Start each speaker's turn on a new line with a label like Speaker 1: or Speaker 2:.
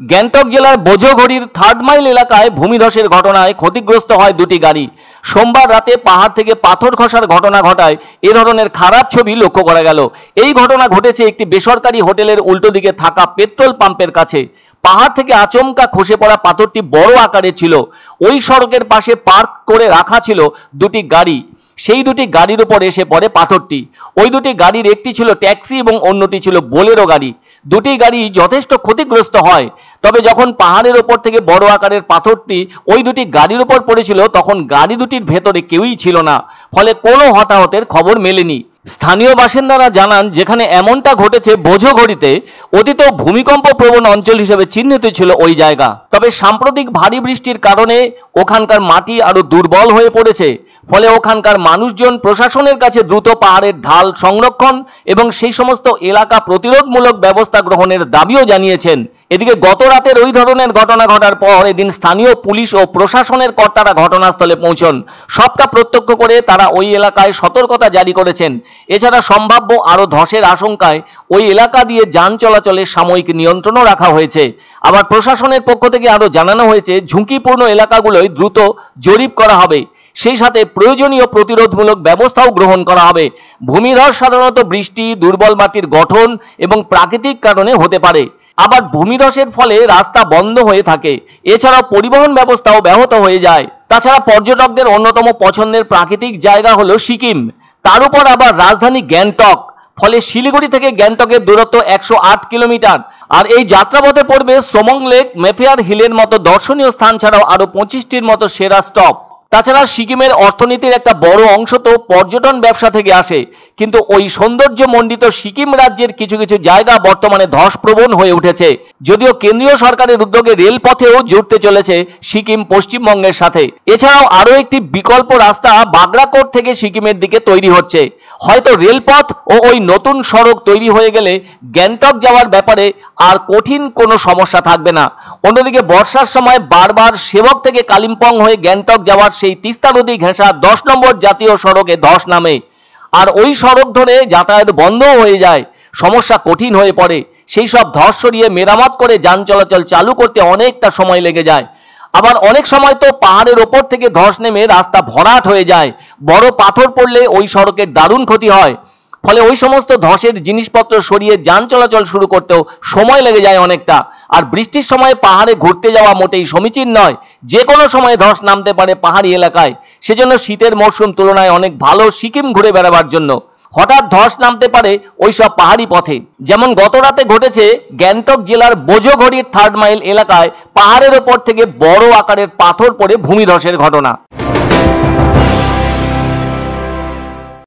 Speaker 1: গ্যাংটক জেলার বোঝোঘড়ির 3rd mile এলাকায় ভূমিধসের ঘটনায় ক্ষতিগ্রস্ত হয় দুটি গাড়ি। সোমবার রাতে পাহাড় থেকে পাথর খসার ঘটনা ঘটায় এ ধরনের খারাপ ছবি লক্ষ্য করা গেল। এই ঘটনা ঘটেছে একটি বেসরকারি হোটেলের উল্টো দিকে থাকা পেট্রোল পাম্পের কাছে। পাহাড় থেকে আচমকা খসে পড়া পাথরটি বড় আকারে ছিল। ওই সড়কের পাশে পার্ক করে রাখা ছিল দুটি গাড়ি। সেই দুটি গাড়ির উপর এসে পড়ে পাথরটি। ওই দুটি গাড়ির একটি ছিল ট্যাক্সি এবং অন্যটি ছিল বোলেরো গাড়ি। দুটি গাড়ি যথেষ্ট ক্ষতিগ্রস্ত হয়। তবে যখন পাহাড়ের ওপর থেকে বড় আকারের পাথরটি ওই দুটি গাড়ির উপর পড়েছিল তখন গাড়ি দুটির ভেতরে কেউই ছিল না, ফলে কোনো হতাহতের খবর মেলেনি। স্থানীয় বাসিন্দারা জানান, যেখানে এমনটা ঘটেছে বোঝোঘড়িতে অতীতেও ভূমিকম্প প্রবণ অঞ্চল হিসেবে চিহ্নিত ছিল ওই জায়গা। তবে সাম্প্রতিক ভারী বৃষ্টির কারণে ওখানকার মাটি আরো দুর্বল হয়ে পড়েছে। ফলে ওখানকার মানুষজন প্রশাসনের কাছে দ্রুত পাহাড়ের ঢাল সংরক্ষণ এবং সেই সমস্ত এলাকা প্রতিরোধমূলক ব্যবস্থা গ্রহণের দাবিও জানিয়েছেন। এদিকে গত রাতের ওই ধরনের ঘটনা ঘটার পর এদিন স্থানীয় পুলিশ ও প্রশাসনের কর্তারা ঘটনাস্থলে পৌঁছন। সবটা প্রত্যক্ষ করে তারা ওই এলাকায় সতর্কতা জারি করেছেন। এছাড়া সম্ভাব্য আরো ধসের আশঙ্কায় ওই এলাকা দিয়ে যান চলাচলের সাময়িক নিয়ন্ত্রণও রাখা হয়েছে। আবার প্রশাসনের পক্ষ থেকে আরো জানানো হয়েছে, ঝুঁকিপূর্ণ এলাকাগুলোয় দ্রুত জরিপ করা হবে। সেই সাথে প্রয়োজনীয় প্রতিরোধমূলক ব্যবস্থাও গ্রহণ করা হবে। ভূমিধস সাধারণত বৃষ্টি, দুর্বল মাটির গঠন এবং প্রাকৃতিক কারণে হতে পারে। আবার ভূমিধসের ফলে রাস্তা বন্ধ হয়ে থাকে। এছাড়াও পরিবহন ব্যবস্থাও ব্যাহত হয়ে যায়। তাছাড়া পর্যটকদের অন্যতম পছন্দের প্রাকৃতিক জায়গা হলো সিকিম, তার উপর আবার রাজধানী গ্যাংটক। ফলে শিলিগুড়ি থেকে গ্যাংটকের দূরত্ব 108 কিলোমিটার। আর এই যাত্রাপথে পড়বে সোমং লেক, মেফেয়ার হিলের মতো দর্শনীয় স্থান ছাড়াও আরো 25টির মতো সেরা স্টপ। তাছাড়া সিকিমের অর্থনীতির একটা বড় অংশ তো পর্যটন ব্যবসা থেকে আসে। কিন্তু ওই সৌন্দর্যমণ্ডিত সিকিম রাজ্যের কিছু কিছু জায়গা বর্তমানে ধসপ্রবণ হয়ে উঠেছে। যদিও কেন্দ্রীয় সরকারের উদ্যোগে রেলপথেও জুড়তে চলেছে সিকিম পশ্চিমবঙ্গের সাথে। এছাড়াও আরো একটি বিকল্প রাস্তা বাগরাকোট থেকে সিকিমের দিকে তৈরি হচ্ছে। হয়তো রেলপথ ও ওই নতুন সড়ক তৈরি হয়ে গেলে গ্যাংটক যাওয়ার ব্যাপারে আর কঠিন কোনো সমস্যা থাকবে না। অন্যদিকে বর্ষার সময় বারবার সেবক থেকে কালিম্পং হয়ে গ্যাংটক যাওয়ার সেই তিস্তা নদী ঘেঁষা 10 নম্বর জাতীয় সড়কে ধস নামে। আর ওই সড়ক ধরে যাতায়াত বন্ধ হয়ে যায়, সমস্যা কঠিন হয়ে পড়ে। সেই সব ধস সরিয়ে মেরামত করে যান চলাচল চালু করতে অনেকটা সময় লেগে যায়। আবার অনেক সময় তো পাহাড়ের ওপর থেকে ধস নেমে রাস্তা ভরাট হয়ে যায়। বড় পাথর পড়লে ওই সড়কের দারুণ ক্ষতি হয়। ফলে ওই সমস্ত ধসের জিনিসপত্র সরিয়ে যান চলাচল শুরু করতেও সময় লেগে যায় অনেকটা। আর বৃষ্টির সময় পাহাড়ে ঘুরতে যাওয়া মোটেই সমীচীন নয়। যে কোনো সময় ধস নামতে পারে পাহাড়ি এলাকায়। সেজন্য শীতের মরশুম তুলনায় অনেক ভালো সিকিম ঘুরে বেড়াবার জন্য। হঠাৎ ধস নামতে পারে ওইসব পাহাড়ি পথে। যেমন গত রাতে ঘটেছে গ্যাংটক জেলার বোঝোঘড়ির 3rd মাইল এলাকায় পাহাড়ের ওপর থেকে বড় আকারের পাথর পড়ে ভূমিধসের ঘটনা।